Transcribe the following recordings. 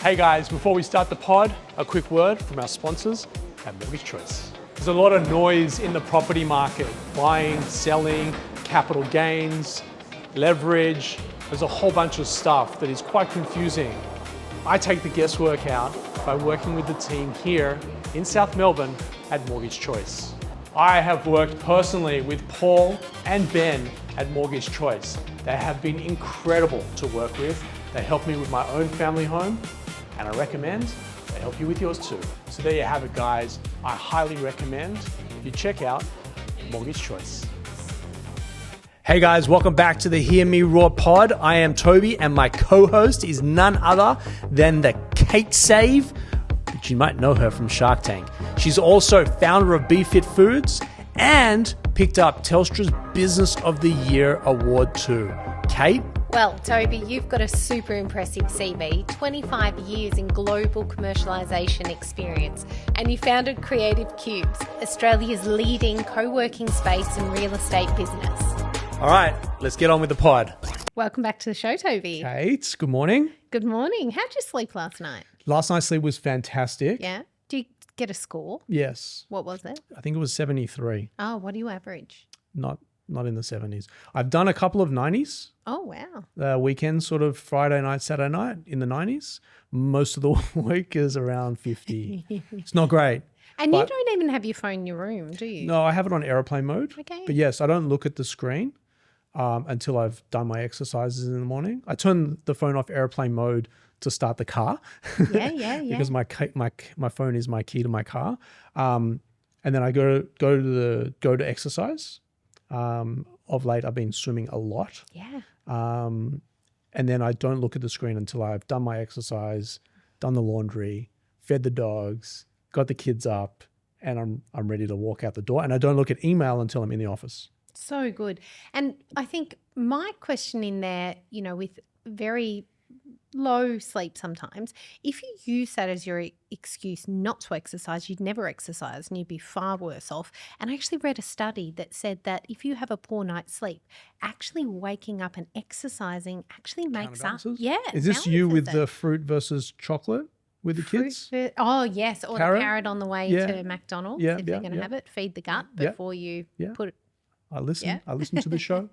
Hey guys, before we start the pod, a quick word from our sponsors at Mortgage Choice. There's a lot of noise in the property market, buying, selling, capital gains, leverage. There's a whole bunch of stuff that is quite confusing. I take the guesswork out by working with the team here in South Melbourne at Mortgage Choice. I have worked personally with Paul and Ben at Mortgage Choice. They have been incredible to work with. They helped me with my own family home, and I recommend they help you with yours too. So there you have it, guys. I highly recommend you check out Mortgage Choice. Hey guys, welcome back to the Hear Me Roar pod. I am Toby, and my co-host is none other than the Kate Save, which you might know her from Shark Tank. She's also founder of Fit Foods and picked up Telstra's Business of the Year award too. Kate? Well, Toby, you've got a super impressive CV, 25 years in global commercialisation experience, and you founded Creative Cubes, Australia's leading co-working space and real estate business. All right, let's get on with the pod. Welcome back to the show, Toby. Kate, good morning. Good morning. How'd you sleep last night? Last night's sleep was fantastic. Yeah? Do you get a score? Yes. What was it? I think it was 73. Oh, what do you average? Not in the 70s. I've done a couple of 90s. Oh, wow. Weekends, sort of Friday night, Saturday night in the 90s. Most of the week is around 50. It's not great. And you don't even have your phone in your room, do you? No, I have it on airplane mode. Okay. But yes, I don't look at the screen until I've done my exercises in the morning. I turn the phone off airplane mode to start the car. Yeah. Because my phone is my key to my car. And then I go to exercise. Of late, I've been swimming a lot. Yeah. And then I don't look at the screen until I've done my exercise, done the laundry, fed the dogs, got the kids up, and I'm ready to walk out the door. And I don't look at email until I'm in the office. So good. And I think my question in there, with very low sleep sometimes, if you use that as your excuse not to exercise, you'd never exercise and you'd be far worse off. And I actually read a study that said that if you have a poor night's sleep, actually waking up and exercising actually makes up. Yeah. Is this you with the fruit versus chocolate with the kids? Oh, yes. Or carrot? the carrot on the way to McDonald's if they're going to have it. Feed the gut before you put it. I listen to the show.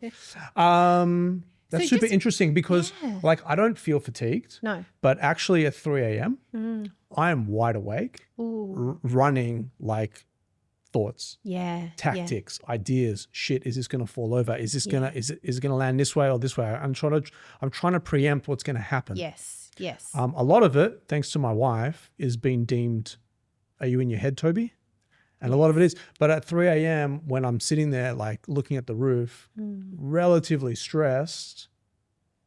That's So super interesting because I don't feel fatigued. No. But actually at 3 a.m., I am wide awake, running thoughts, tactics, ideas. Shit, is this going to fall over? Is this is it going to land this way or this way? I'm trying to preempt what's going to happen. Yes. A lot of it, thanks to my wife, is being deemed, are you in your head, Toby? And a lot of it is. But at 3 a.m., when I'm sitting there looking at the roof, relatively stressed,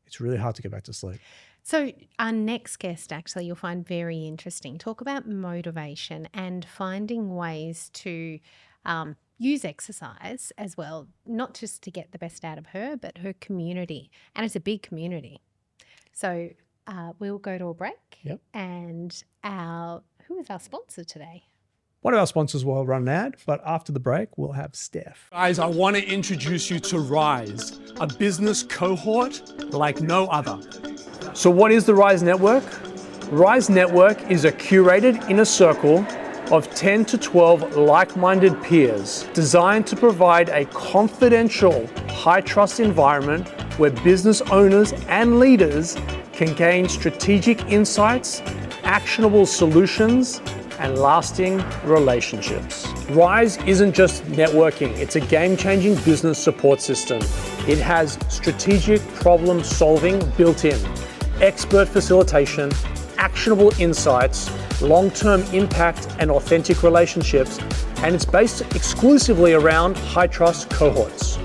it's really hard to get back to sleep. So our next guest, actually, you'll find very interesting. Talk about motivation and finding ways to use exercise as well, not just to get the best out of her, but her community. And it's a big community. So we'll go to a break. Yep. And who is our sponsor today? One of our sponsors will run an ad, but after the break, we'll have Steph. Guys, I want to introduce you to Rise, a business cohort like no other. So what is the Rise Network? Rise Network is a curated inner circle of 10 to 12 like-minded peers designed to provide a confidential, high-trust environment where business owners and leaders can gain strategic insights, actionable solutions, and lasting relationships. Rise isn't just networking, it's a game-changing business support system. It has strategic problem solving built in, expert facilitation, actionable insights, long-term impact and authentic relationships, and it's based exclusively around high-trust cohorts.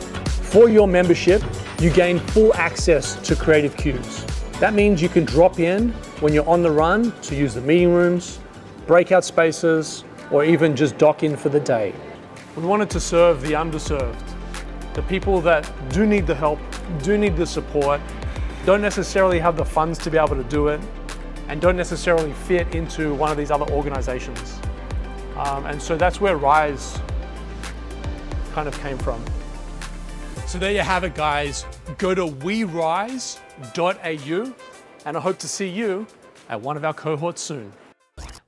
For your membership, you gain full access to Creative Cubes. That means you can drop in when you're on the run to use the meeting rooms, breakout spaces, or even just dock in for the day. We wanted to serve the underserved, the people that do need the help, do need the support, don't necessarily have the funds to be able to do it, and don't necessarily fit into one of these other organizations. And so that's where Rise kind of came from. So there you have it, guys. Go to werise.au, and I hope to see you at one of our cohorts soon.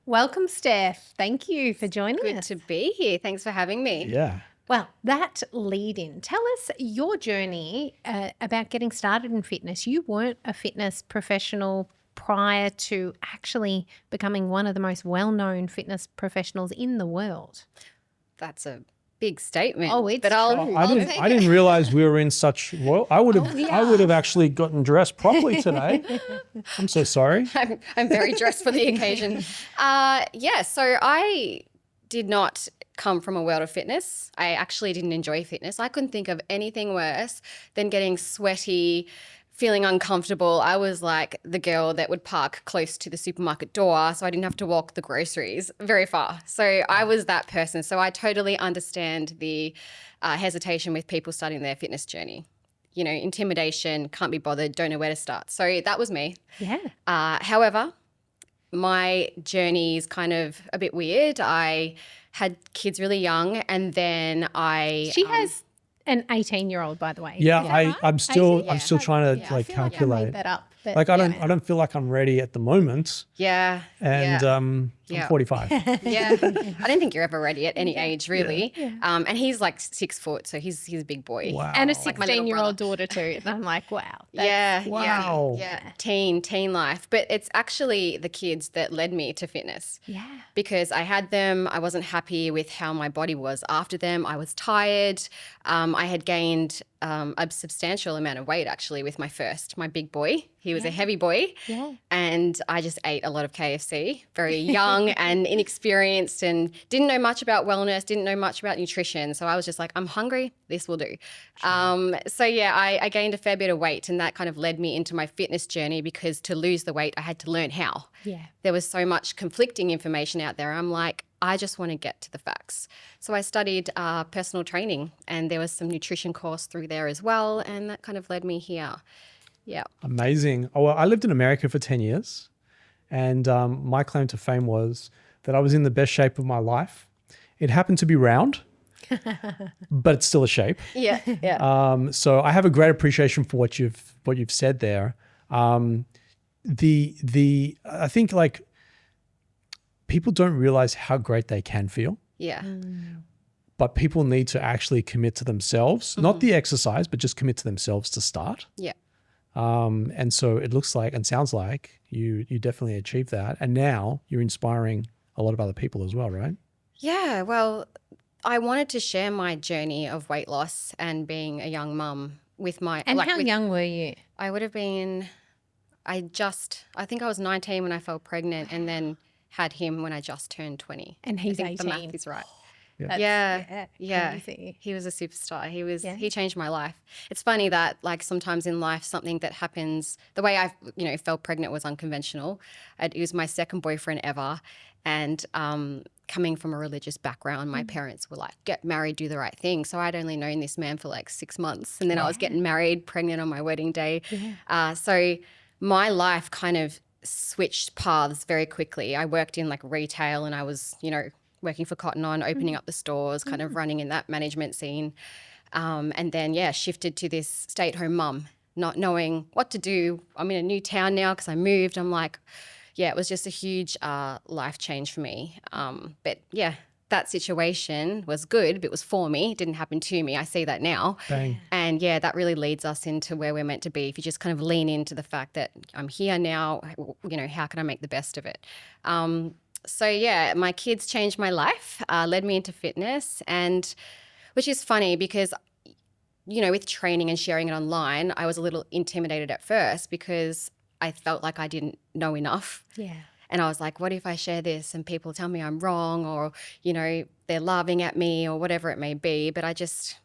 Welcome, Steph. Thank you for joining Good us. to be here. Thanks for having me. Yeah. Well, that lead in. Tell us your journey about getting started in fitness. You weren't a fitness professional prior to actually becoming one of the most well-known fitness professionals in the world. That's a big statement. Oh, it's but true. I didn't realize we were in such I would have actually gotten dressed properly today. I'm so sorry. I'm very dressed for the occasion. So I did not come from a world of fitness. I actually didn't enjoy fitness. I couldn't think of anything worse than getting sweaty, feeling uncomfortable. I was like the girl that would park close to the supermarket door so I didn't have to walk the groceries very far. So I was that person. So I totally understand the hesitation with people starting their fitness journey. You know, intimidation, can't be bothered, don't know where to start. So that was me. Yeah. However, my journey is kind of a bit weird. I had kids really young and then She has an 18-year-old, by the way. Yeah, Is that right? I'm still 18? I'm still trying to I like feel like I calculate. made that up. But Like I don't feel like I'm ready at the moment. Yeah. And I'm 45. Yeah. I don't think you're ever ready at any age, really. Yeah. And he's like 6 foot, so he's a big boy. Wow. And a Like my little 16-year-old daughter too. And I'm like, wow. Yeah. Wow. Yeah. Teen life. But it's actually the kids that led me to fitness. Yeah. Because I had them, I wasn't happy with how my body was after them. I was tired. I had gained a substantial amount of weight actually with my big boy. He was a heavy boy. Yeah. And I just ate a lot of KFC, very young and inexperienced and didn't know much about wellness, didn't know much about nutrition. So I was just like, I'm hungry, this will do. Sure. I gained a fair bit of weight and that kind of led me into my fitness journey because to lose the weight, I had to learn how. Yeah. There was so much conflicting information out there. I'm like, I just want to get to the facts. So I studied personal training and there was some nutrition course through there as well. And that kind of led me here. Yeah. Amazing. Oh, well, I lived in America for 10 years and my claim to fame was that I was in the best shape of my life. It happened to be round, but it's still a shape. Yeah. Yeah. So I have a great appreciation for what you've said there. I think like people don't realize how great they can feel. Yeah. But people need to actually commit to themselves, not the exercise, but just commit to themselves to start. Yeah. And so it looks like and sounds like you definitely achieved that. And now you're inspiring a lot of other people as well, right? Yeah. Well, I wanted to share my journey of weight loss and being a young mum with my... And how young were you? I would have been... I think I was 19 when I fell pregnant and then had him when I just turned 20. And he's I think 18. the math is right. Yeah. Crazy. He was a superstar. He changed my life. It's funny that like sometimes in life something that happens, the way I fell pregnant was unconventional. It was my second boyfriend ever, and coming from a religious background, my parents were like, get married, do the right thing. So I'd only known this man for like 6 months, and then I was getting married, pregnant on my wedding day. So my life kind of switched paths very quickly. I worked in like retail, and I was working for Cotton On, opening up the stores, kind of running in that management scene. And then, shifted to this stay-at-home mum, not knowing what to do. I'm in a new town now because I moved. I'm like, it was just a huge life change for me. But that situation was good, but it was for me. It didn't happen to me. I see that now. Bang. And that really leads us into where we're meant to be. If you just kind of lean into the fact that I'm here now, how can I make the best of it? My kids changed my life, led me into fitness, and which is funny because, with training and sharing it online, I was a little intimidated at first because I felt like I didn't know enough. Yeah. And I was like, what if I share this and people tell me I'm wrong or, they're laughing at me or whatever it may be. But I just,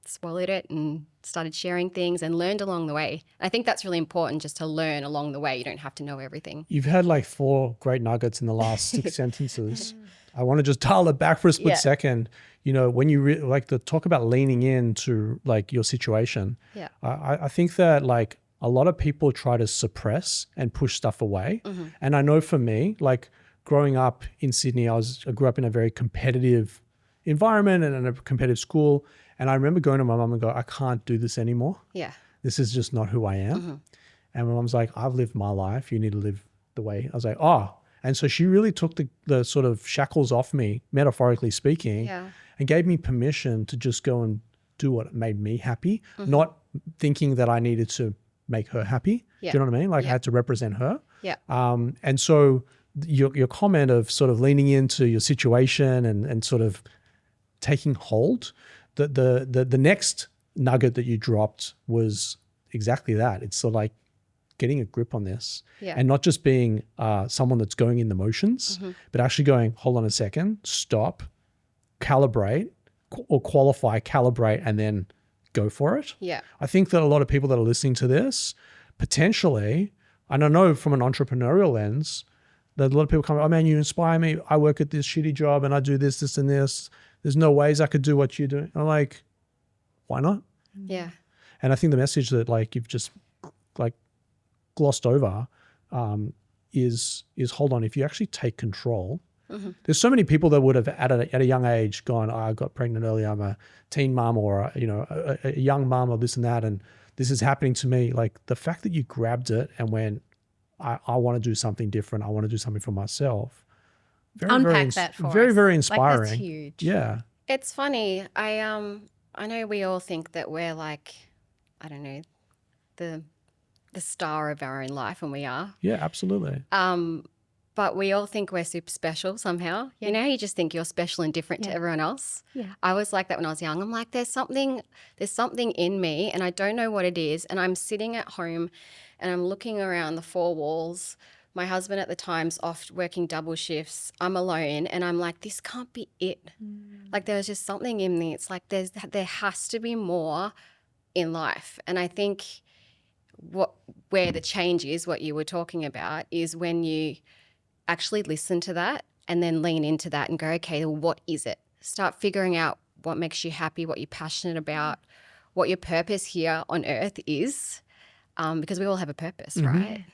swallowed it and started sharing things and learned along the way. I think that's really important, just to learn along the way. You don't have to know everything. You've had like 4 great nuggets in the last 6 sentences. I want to just dial it back for a split second. When you like to talk about leaning into like your situation, I think that like a lot of people try to suppress and push stuff away. And I know for me, like growing up in Sydney, I grew up in a very competitive environment and in a competitive school. And I remember going to my mom and go, I can't do this anymore. Yeah. This is just not who I am. And my mom's like, I've lived my life. You need to live the way. I was like, oh. And so she really took the sort of shackles off me, metaphorically speaking, and gave me permission to just go and do what made me happy, not thinking that I needed to make her happy. Do you know what I mean? Like I had to represent her. And so your comment of sort of leaning into your situation and sort of taking hold, the next nugget that you dropped was exactly that. It's sort of like getting a grip on this and not just being someone that's going in the motions, but actually going, hold on a second, stop, calibrate or qualify, calibrate, and then go for it. I think that a lot of people that are listening to this potentially, and I know from an entrepreneurial lens, that a lot of people come, oh man, you inspire me. I work at this shitty job and I do this, this, and this. There's no ways I could do what you do. I'm like, why not? And I think the message that like you've just like glossed over is hold on. If you actually take control, there's so many people that would have at a young age gone, oh, I got pregnant early. I'm a teen mom or a young mom or this and that, and this is happening to me. Like the fact that you grabbed it and went, I want to do something different. I want to do something for myself. Unpack that for us. Very inspiring. Like that's huge. Yeah. It's funny. I know we all think that we're like, I don't know, the star of our own life, and we are. Yeah, absolutely. But we all think we're super special somehow. You know, you just think you're special and different to everyone else. I was like that when I was young. I'm like, there's something in me and I don't know what it is. And I'm sitting at home and I'm looking around the four walls. My husband at the time's off working double shifts. I'm alone and I'm like, this can't be it. Like there was just something in me. It's like there has to be more in life. And I think where the change is, what you were talking about, is when you actually listen to that and then lean into that and go, okay, well, what is it? Start figuring out what makes you happy, what you're passionate about, what your purpose here on earth is, because we all have a purpose, right?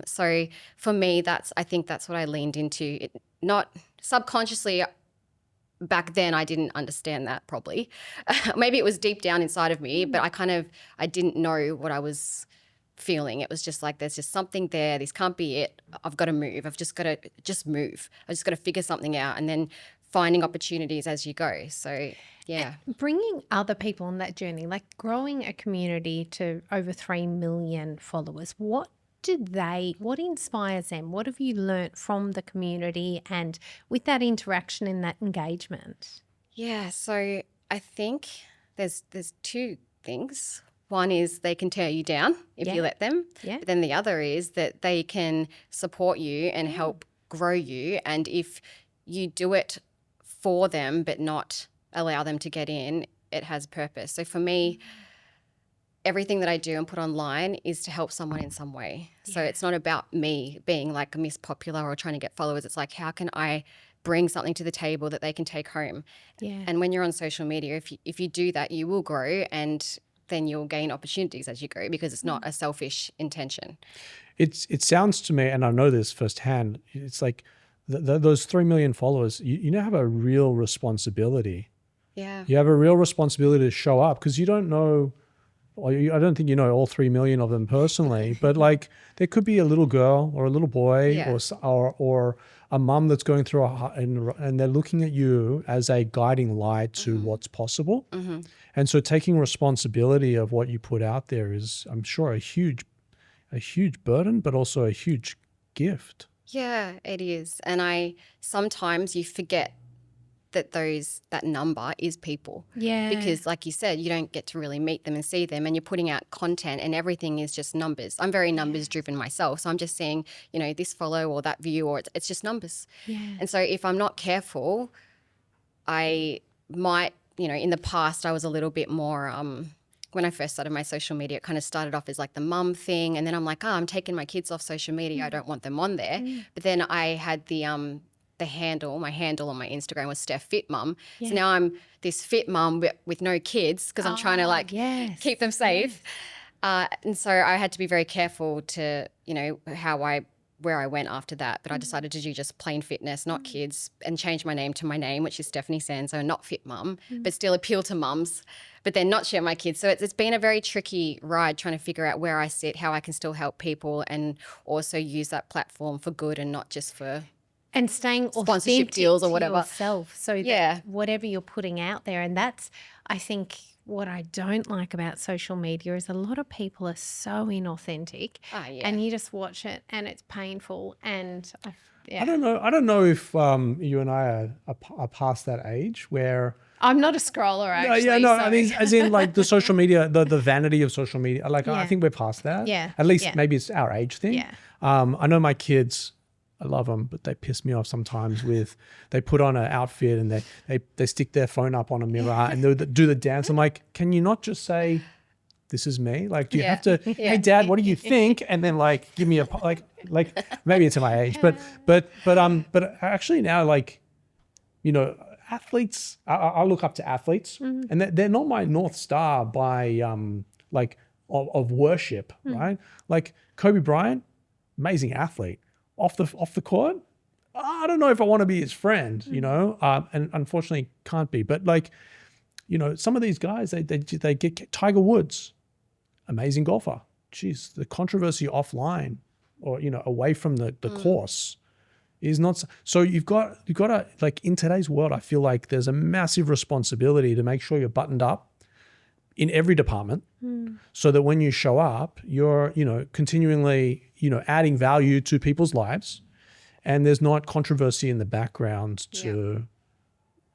So for me, I think that's what I leaned into. Not subconsciously. Back then, I didn't understand that probably. Maybe it was deep down inside of me, but I didn't know what I was feeling. It was just like, there's just something there. This can't be it. I've got to move. I've just got to move. I've just got to figure something out and then finding opportunities as you go. So, yeah. Bringing other people on that journey, like growing a community to over 3 million followers, what inspires them? What have you learnt from the community and with that interaction and that engagement? Yeah, so I think there's two things. One is they can tear you down if you let them. But then the other is that they can support you and help grow you. And if you do it for them but not allow them to get in, it has purpose. So for me, everything that I do and put online is to help someone in some way. So it's not about me being like Miss Popular or trying to get followers. It's like, how can I bring something to the table that they can take home? And when you're on social media, if you do that, you will grow and then you'll gain opportunities as you go because it's not a selfish intention. It sounds to me, and I know this firsthand, it's like those 3 million followers, you now have a real responsibility. You have a real responsibility to show up because you don't know, I don't think you know all 3 million of them personally, but like there could be a little girl or a little boy or a mum that's going through and they're looking at you as a guiding light to what's possible. And so taking responsibility of what you put out there is, I'm sure, a huge burden, but also a huge gift. Yeah, it is. And sometimes you forget that number is people. Because like you said, you don't get to really meet them and see them and you're putting out content and everything is just numbers. I'm very numbers driven myself. So I'm just seeing, this follow or that view or it's just numbers. And so if I'm not careful, I might, in the past I was a little bit more, when I first started my social media, it kind of started off as like the mum thing. And then I'm like, I'm taking my kids off social media. I don't want them on there. But then I had my handle on my Instagram was Steph Fit Mum. So now I'm this fit mum with no kids because I'm trying to keep them safe. And so I had to be very careful to, how I where I went after that, but I decided to do just plain fitness, not kids, and change my name to my name, which is Stephanie Sanzo, not Fit Mum, but still appeal to mums, but then not share my kids. So it's been a very tricky ride trying to figure out where I sit, how I can still help people, and also use that platform for good and not just for and staying sponsorship authentic deals or to whatever. yourself. So Yeah. that whatever you're putting out there, and that's, I think, what I don't like about social media is a lot of people are so inauthentic, and you just watch it and it's painful. And I don't know if you and I are past that age where. I'm not a scroller, actually. I mean, as in like the social media, the vanity of social media. Like I think we're past that. Yeah. At least maybe it's our age thing. Yeah. I know my kids, I love them, but they piss me off sometimes with, they put on an outfit and they stick their phone up on a mirror and they do the dance. I'm like, can you not just say, this is me? Like, do you have to, hey dad, what do you think? And then like, give me a, like maybe it's at my age, but actually now, like, you know, athletes, I look up to athletes and they're not my North Star by like of worship, right? Like Kobe Bryant, amazing athlete. Off the court, I don't know if I want to be his friend, you know, and unfortunately can't be. But like, you know, some of these guys, they get Tiger Woods, amazing golfer. Jeez, the controversy offline or, you know, away from the course is not. So you've got to, like in today's world, I feel like there's a massive responsibility to make sure you're buttoned up in every department so that when you show up, you're, you know, continually, you know, adding value to people's lives and there's not controversy in the background to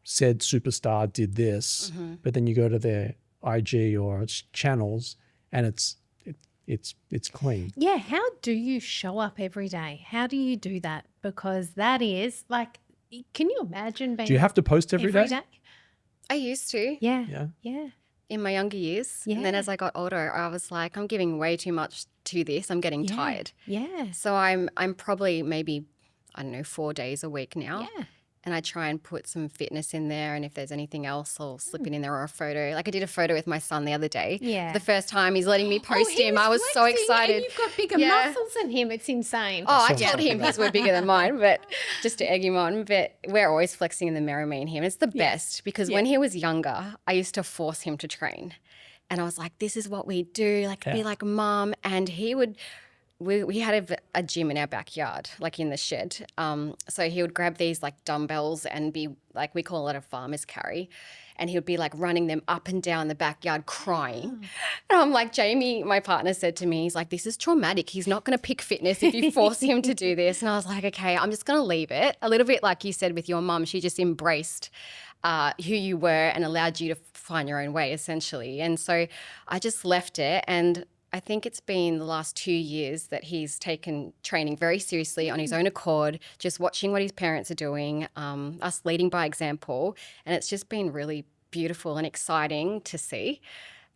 said superstar did this, but then you go to their IG or channels and it's clean. Yeah. How do you show up every day? How do you do that? Because that is like, can you imagine being? Do you have to post every day? I used to. Yeah. In my younger years. And then as I got older, I was like, I'm giving way too much to this. I'm getting tired. Yeah. So I'm probably maybe, I don't know, 4 days a week now. Yeah. And I try and put some fitness in there. And if there's anything else, I'll slip it in there or a photo. Like I did a photo with my son the other day. Yeah. For the first time he's letting me post him. I was so excited. And you've got bigger muscles than him. It's insane. Oh, I told him his were bigger than mine, but just to egg him on. But we're always flexing in the mirror, me and him. It's the best because when he was younger, I used to force him to train. And I was like, this is what we do, like be like mum. And he would, we had a gym in our backyard, like in the shed. So he would grab these like dumbbells and be like, we call it a farmer's carry. And he would be like running them up and down the backyard crying. And I'm like, Jamie, my partner said to me, he's like, this is traumatic. He's not going to pick fitness if you force him to do this. And I was like, okay, I'm just going to leave it. A little bit like you said with your mum, she just embraced who you were and allowed you to find your own way essentially. And so I just left it. And I think it's been the last 2 years that he's taken training very seriously on his own accord, just watching what his parents are doing, us leading by example. And it's just been really beautiful and exciting to see.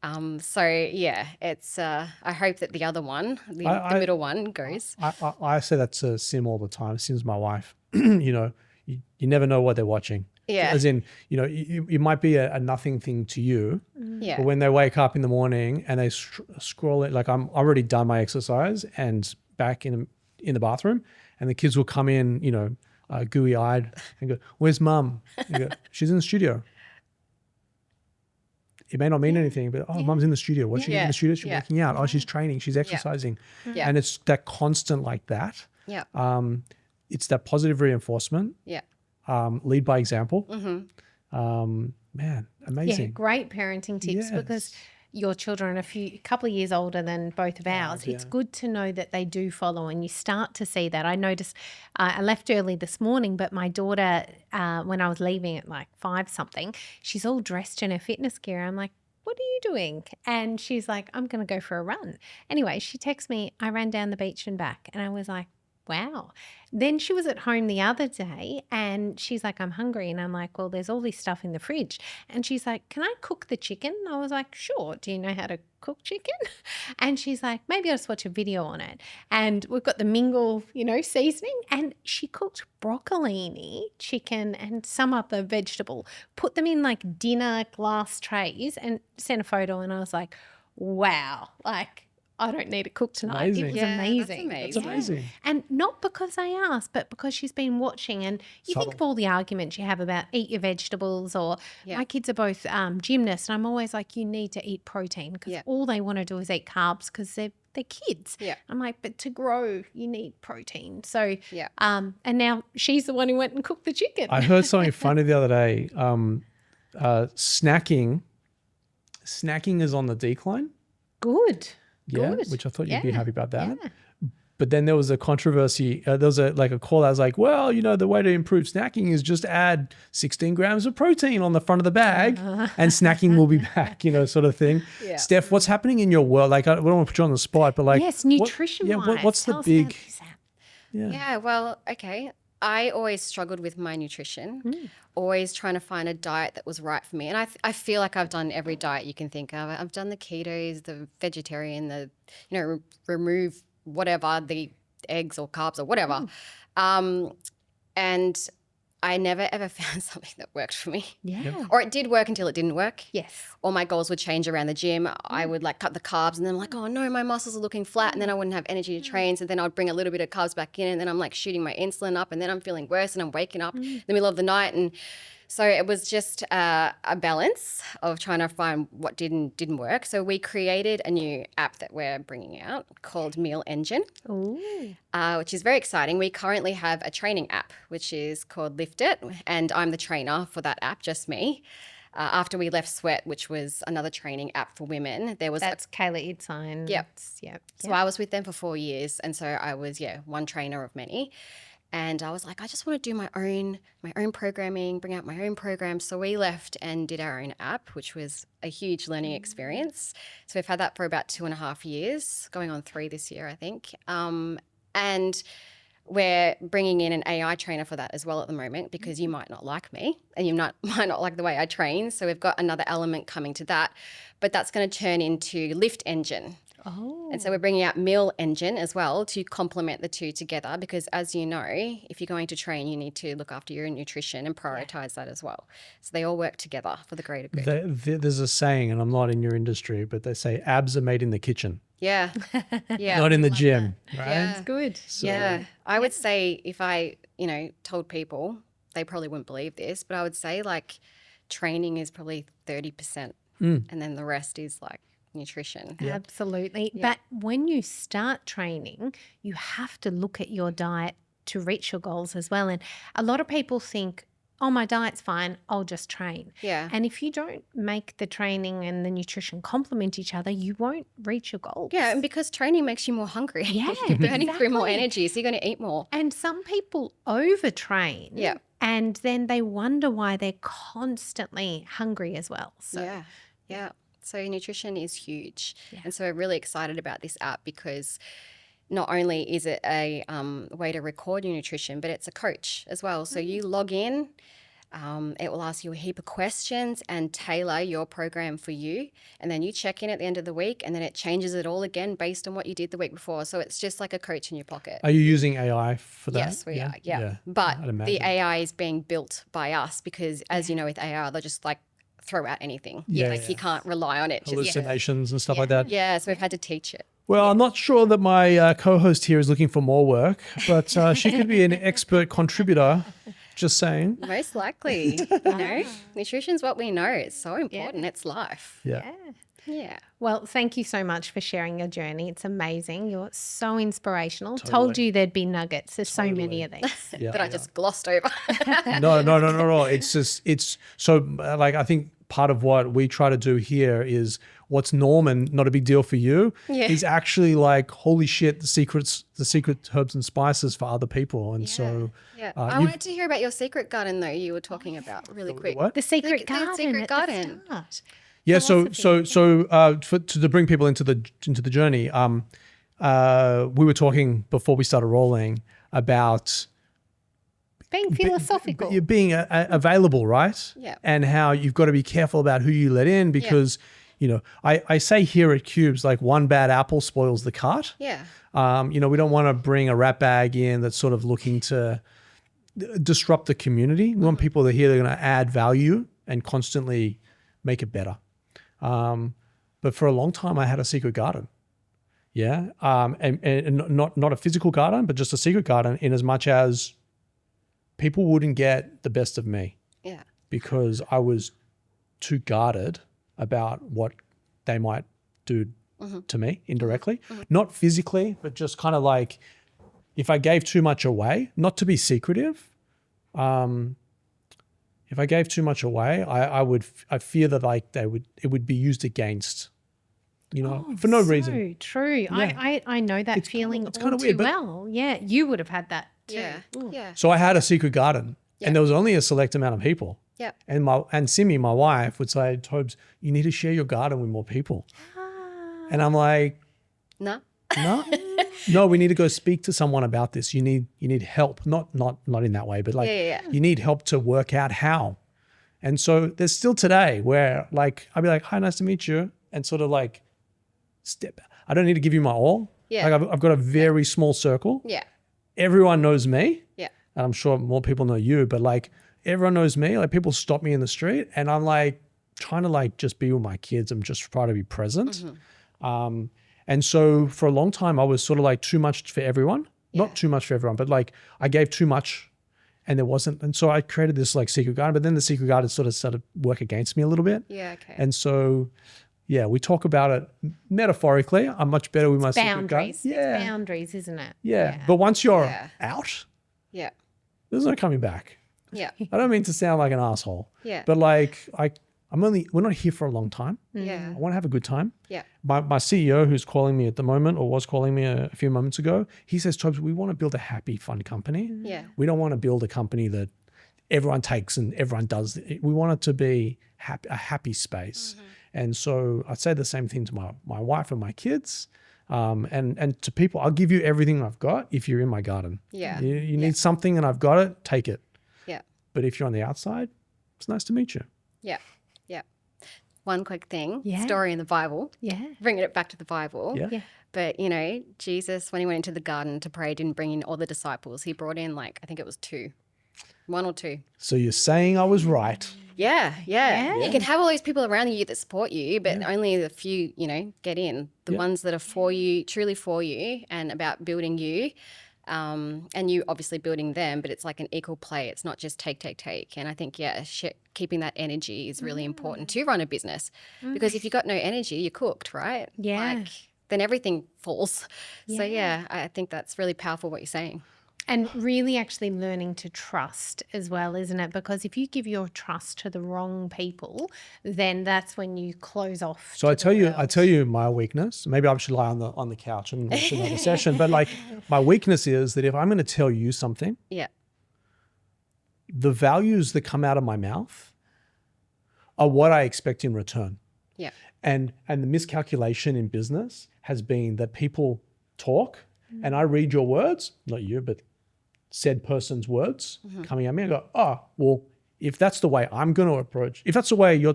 So yeah, it's, I hope that the other one, the middle one goes. I say that to Sim all the time. Sim's my wife. You know, you never know what they're watching. Yeah. As in, you know, it might be a nothing thing to you, Yeah. but when they wake up in the morning and they scroll it, like I'm already done my exercise and back in the bathroom, and the kids will come in, you know, gooey eyed and go, "Where's mum?" And go, "She's in the studio." It may not mean anything, but mum's in the studio. What's she doing in the studio? She's working out. Oh, she's training. She's exercising. Yeah. And it's that constant like that. Yeah. It's that positive reinforcement. Yeah. Lead by example. Man, amazing. Yeah, great parenting tips because your children are a couple of years older than both of ours. It's good to know that they do follow and you start to see that. I noticed I left early this morning, but my daughter, when I was leaving at like 5 something, she's all dressed in her fitness gear. I'm like, what are you doing? And she's like, I'm going to go for a run. Anyway, she texts me, I ran down the beach and back. And I was like, wow. Then she was at home the other day and she's like, I'm hungry. And I'm like, well, there's all this stuff in the fridge. And she's like, can I cook the chicken? I was like, sure. Do you know how to cook chicken? And she's like, maybe I'll just watch a video on it. And we've got the mingle, you know, seasoning. And she cooked broccolini, chicken and some other vegetable, put them in like dinner glass trays and sent a photo. And I was like, wow, like, I don't need to cook tonight. Amazing. It was Yeah, that's amazing. amazing. That's amazing. And not because I asked, but because she's been watching. And you think of all the arguments you have about eat your vegetables, or my kids are both gymnasts, and I'm always like, you need to eat protein, because all they want to do is eat carbs because they're kids. Yeah. I'm like, but to grow, you need protein. So, and now she's the one who went and cooked the chicken. I heard something funny the other day. Snacking is on the decline. Good. Yeah, Good. which I thought you'd be happy about that. Yeah. But then there was a controversy. There was a call that was like, well, the way to improve snacking is just add 16 grams of protein on the front of the bag and snacking will be back, sort of thing. Yeah. Steph, what's happening in your world? Like, I don't want to put you on the spot, but like, yes, nutrition-wise. what's the Tell us big? about this app. Yeah, well, okay. I always struggled with my nutrition, always trying to find a diet that was right for me. And I feel like I've done every diet you can think of. I've done the ketos, the vegetarian, the, remove whatever, the eggs or carbs or whatever. And I never ever found something that worked for me. Yeah. Or it did work until it didn't work. Yes. Or my goals would change around the gym. I would cut the carbs and then I'm like, oh no, my muscles are looking flat, and then I wouldn't have energy to train. So then I'd bring a little bit of carbs back in, and then I'm like shooting my insulin up, and then I'm feeling worse and I'm waking up in the middle of the night. And so it was just a balance of trying to find what didn't work. So we created a new app that we're bringing out called Meal Engine, which is very exciting. We currently have a training app, which is called LIFTit, and I'm the trainer for that app, just me. After we left Sweat, which was another training app for women, there was That's Kayla Itzine. Yep. Yep. So I was with them for 4 years, and so I was one trainer of many. And I was like, I just want to do my own programming, bring out my own programs. So we left and did our own app, which was a huge learning experience. So we've had that for about 2.5 years, going on 3 this year, I think. And we're bringing in an AI trainer for that as well at the moment, because you might not like me and you might not like the way I train. So we've got another element coming to that, but that's going to turn into Lift Engine. Oh. And so we're bringing out Meal Engine as well to complement the two together, because as you know, if you're going to train, you need to look after your nutrition and prioritize that as well. So they all work together for the greater good. There's a saying, and I'm not in your industry, but they say abs are made in the kitchen. Yeah. Yeah. Not in the gym, right? Yeah. It's good. So- Yeah. I would say if I, told people, they probably wouldn't believe this, but I would say like training is probably 30%. And then the rest is like nutrition. Absolutely. Yeah. But when you start training, you have to look at your diet to reach your goals as well. And a lot of people think, oh, my diet's fine, I'll just train. Yeah. And if you don't make the training and the nutrition complement each other, you won't reach your goals. Yeah, and because training makes you more hungry. Yeah, You're burning through more exactly. energy, so you're going to eat more. And some people overtrain. Yeah. And then they wonder why they're constantly hungry as well. So Yeah. So nutrition is huge. And so we're really excited about this app, because not only is it a way to record your nutrition, but it's a coach as well. So you log in, it will ask you a heap of questions and tailor your program for you. And then you check in at the end of the week, and then it changes it all again based on what you did the week before. So it's just like a coach in your pocket. Are you using AI for that? Yes, we are. Yeah. But I'd imagine. the AI is being built by us, because as you know, with AI, they'll just throw out anything. Yeah, You can't rely on it. Hallucinations and stuff like that. Yeah, so we've had to teach it. Well, I'm not sure that my co-host here is looking for more work, but she could be an expert contributor. Just saying. Most likely. Nutrition's what we know. It's so important. It's life. Yeah. Yeah. Well, thank you so much for sharing your journey. It's amazing. You're so inspirational. Told you there'd be nuggets. There's so many of these. Yeah. That I just glossed over. No. It's so like, I think part of what we try to do here is what's norm and not a big deal for you is actually like, holy shit, the secret herbs and spices for other people. And so I wanted to hear about your secret garden though, you were talking about really quick. what? The secret garden. The secret at garden. the start. Yeah, so to bring people into the journey, we were talking before we started rolling about Being philosophical. you're being available, right? Yeah. And how you've got to be careful about who you let in, because I say here at Cubes, like, one bad apple spoils the cart. Yeah. We don't want to bring a rat bag in that's sort of looking to disrupt the community. We want people to hear they're going to add value and constantly make it better. But for a long time, I had a secret garden. Yeah. And not a physical garden, but just a secret garden, in as much as people wouldn't get the best of me. Yeah. Because I was too guarded about what they might do to me indirectly. Not physically, but just kind of like, if I gave too much away, not to be secretive, if I gave too much away, I fear that like it would be used against, for no reason. So true. Yeah. I know that feeling it's all kinda too weird, but- well. Yeah, you would have had that too. Yeah. Ooh. Yeah. So I had a secret garden, and there was only a select amount of people. Yeah. And Simi, my wife, would say, Tobes, you need to share your garden with more people. And I'm like, No. no, we need to go speak to someone about this. You need help. Not in that way, but like you need help to work out how. And so there's still today where like I'd be like, hi, nice to meet you. And sort of like I don't need to give you my all. Yeah. Like I've got a very small circle. Yeah. Everyone knows me. Yeah. And I'm sure more people know you, but like everyone knows me. Like people stop me in the street and I'm like trying to like just be with my kids. I'm just trying to be present. And so for a long time I was sort of like too much for everyone. Not too much for everyone, but like I gave too much and there wasn't. And so I created this like secret garden, but then the secret garden sort of started to work against me a little bit. Yeah. Okay. And so, yeah, we talk about it metaphorically. I'm much better with my secret garden. Boundaries. Yeah. It's boundaries, isn't it? Yeah. But once you're Yeah. out, Yeah. there's no coming back. Yeah. I don't mean to sound like an asshole. Yeah. But like we're not here for a long time. Yeah. I want to have a good time. Yeah. My CEO, who's calling me at the moment or was calling me a few moments ago, he says, Tobes, we want to build a happy, fun company. Yeah. We don't want to build a company that everyone takes and everyone does. We want it to be a happy space. And so I'd say the same thing to my wife and my kids. And to people, I'll give you everything I've got if you're in my garden. Yeah. You need something and I've got it, take it. Yeah. But if you're on the outside, it's nice to meet you. Yeah. Yeah. One quick thing. Yeah. Story in the Bible. Yeah. Bringing it back to the Bible. Yeah. Yeah. But, Jesus, when he went into the garden to pray, didn't bring in all the disciples. He brought in I think it was 1 or 2. So you're saying I was right. Yeah. Yeah. You can have all these people around you that support you, but only the few, get in. The ones that are for you, truly for you and about building you. And you obviously building them, but it's like an equal play. It's not just take. And I think, keeping that energy is really important to run a business because if you got no energy, you're cooked, right? Yeah. Then everything falls. So, I think that's really powerful what you're saying. And really actually learning to trust as well, isn't it? Because if you give your trust to the wrong people, then that's when you close off. So I tell you my weakness. Maybe I should lie on the couch and watch another session. But like my weakness is that if I'm going to tell you something, the values that come out of my mouth are what I expect in return. Yeah. And the miscalculation in business has been that people talk and I read your words, not you, but said person's words coming at me. I go, oh, well, if that's the way I'm going to approach, if that's the way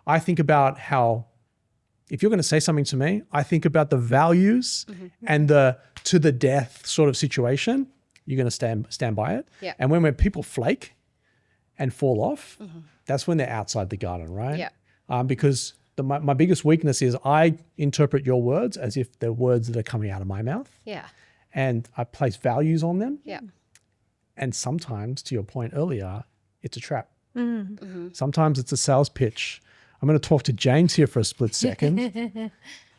I think about how, if you're going to say something to me, I think about the values and the to the death sort of situation. You're going to stand by it. Yeah. And when people flake and fall off, that's when they're outside the garden, right? Yeah. Because my biggest weakness is I interpret your words as if they're words that are coming out of my mouth. Yeah. And I place values on them. Yeah. And sometimes, to your point earlier, it's a trap. Mm-hmm. Sometimes it's a sales pitch. I'm going to talk to James here for a split second.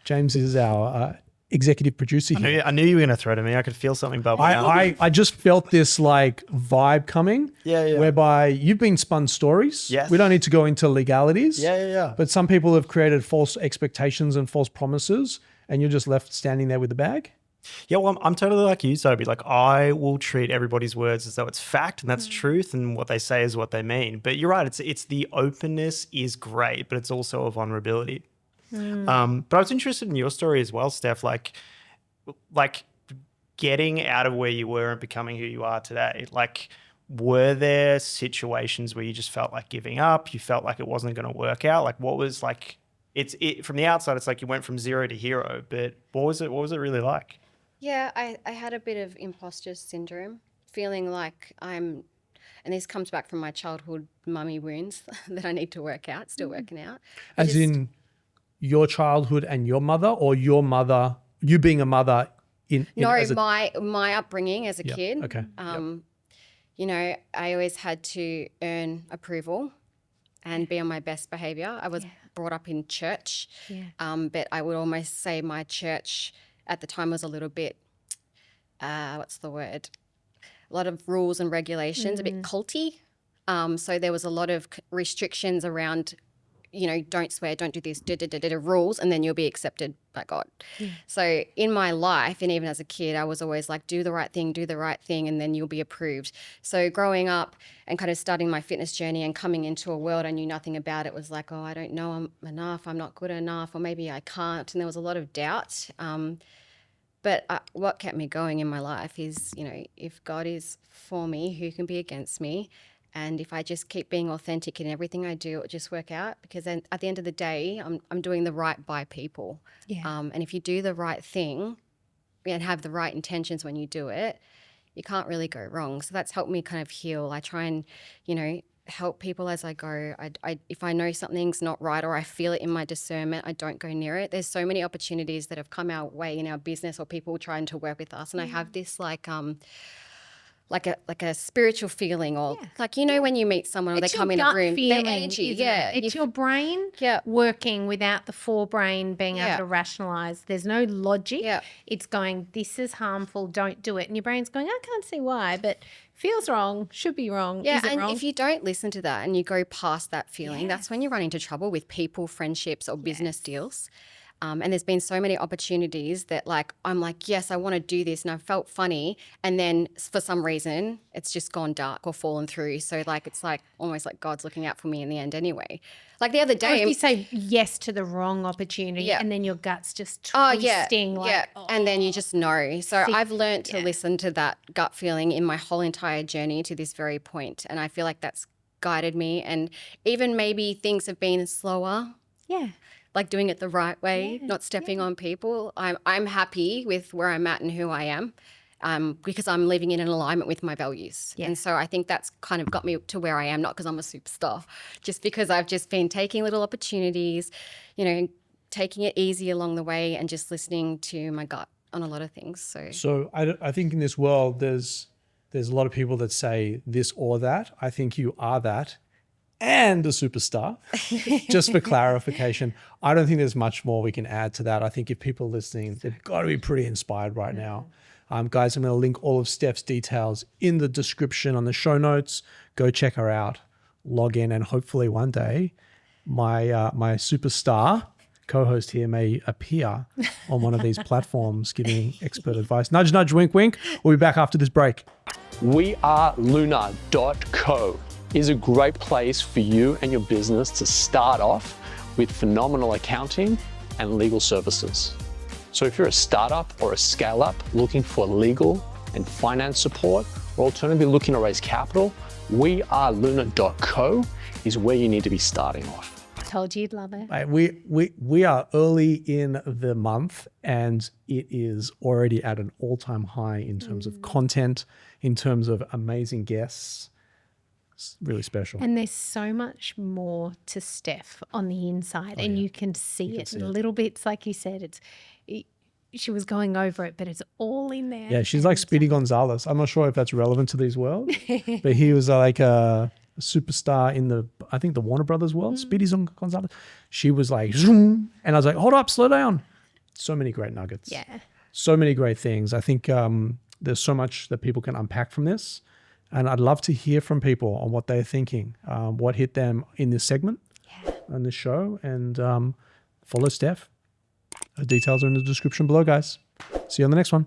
James is our executive producer here. I knew you were going to throw to me. I could feel something bubbling up. I just felt this like vibe coming. Yeah. Whereby you've been spun stories. Yes. We don't need to go into legalities. Yeah. But some people have created false expectations and false promises, and you're just left standing there with the bag. Yeah, well, I'm totally like you, Toby. Like, I will treat everybody's words as though it's fact and that's truth, and what they say is what they mean. But you're right. It's the openness is great, but it's also a vulnerability. But I was interested in your story as well, Steph. Like getting out of where you were and becoming who you are today. Like, were there situations where you just felt like giving up? You felt like it wasn't going to work out? Like, what was like? It from the outside, it's like you went from zero to hero. But what was it? What was it really like? Yeah, I had a bit of imposter syndrome, feeling like and this comes back from my childhood mummy wounds that I need to work out, still working out. As in your childhood and your mother, or your mother, you being a mother my upbringing as a kid. Okay. You know, I always had to earn approval and be on my best behavior. I was brought up in church, but I would almost say my church at the time was a little bit, what's the word? A lot of rules and regulations, a bit culty. So there was a lot of restrictions around, you know, don't swear, don't do this, rules, and then you'll be accepted by God. So in my life, and even as a kid, I was always like, do the right thing, and then you'll be approved. So growing up and kind of starting my fitness journey and coming into a world I knew nothing about, it was like, oh, I don't know I'm enough, I'm not good enough, or maybe I can't. And there was a lot of doubt. But what kept me going in my life is, you know, if God is for me, who can be against me? And if I just keep being authentic in everything I do, it'll just work out, because then at the end of the day, I'm doing the right by people. And if you do the right thing and have the right intentions when you do it, you can't really go wrong. So that's helped me kind of heal. I try and, you know, help people as I go. If I know something's not right or I feel it in my discernment, I don't go near it. There's so many opportunities that have come our way in our business or people trying to work with us. And I have this like a spiritual feeling, or like, you know, when you meet someone or they come in a room, their energy, it's your brain working without the forebrain being able to rationalize. There's no logic. It's going, this is harmful, don't do it. And your brain's going, I can't see why, but feels wrong, should be wrong. Is it and wrong? if you don't listen to that and you go past that feeling, that's when you run into trouble with people, friendships, or business deals. And there's been so many opportunities that like, I'm like, yes, I want to do this. And I felt funny. And then for some reason, it's just gone dark or fallen through. So like, it's like almost like God's looking out for me in the end anyway. Like the other day. Or if you say yes to the wrong opportunity and then your gut's just twisting. And then you just know. So I've learned to listen to that gut feeling in my whole entire journey to this very point. And I feel like that's guided me. And even maybe things have been slower. Like doing it the right way, not stepping on people. I'm happy with where I'm at and who I am, because I'm living in an alignment with my values. And so I think that's kind of got me to where I am, not because I'm a superstar, just because I've just been taking little opportunities, you know, taking it easy along the way and just listening to my gut on a lot of things. So I think in this world, there's a lot of people that say this or that. I think you are that and a superstar. Just for clarification, I don't think there's much more we can add to that. I think if people are listening, they've got to be pretty inspired right now. Guys, I'm going to link all of Steph's details in the description on the show notes. Go check her out, log in, and hopefully one day my superstar co-host here may appear on one of these platforms giving expert advice. Nudge, nudge, wink, wink. We'll be back after this break. weareluna.co is a great place for you and your business to start off with phenomenal accounting and legal services. So if you're a startup or a scale-up looking for legal and finance support, or alternatively looking to raise capital, weareluna.co is where you need to be starting off. Told you you'd love it. Right, we are early in the month and it is already at an all-time high in terms of content, in terms of amazing guests. It's really special. And there's so much more to Steph on the inside, and you can see it in little bits. Like you said, she was going over it, but it's all in there. Yeah, she's like Speedy Gonzalez. I'm not sure if that's relevant to these worlds, but he was like a superstar in the Warner Brothers world. Speedy Gonzalez. She was like, zoom, and I was like, hold up, slow down. So many great nuggets. Yeah. So many great things. I think there's so much that people can unpack from this. And I'd love to hear from people on what they're thinking, what hit them in this segment, on this show. And follow Steph. Her details are in the description below, guys. See you on the next one.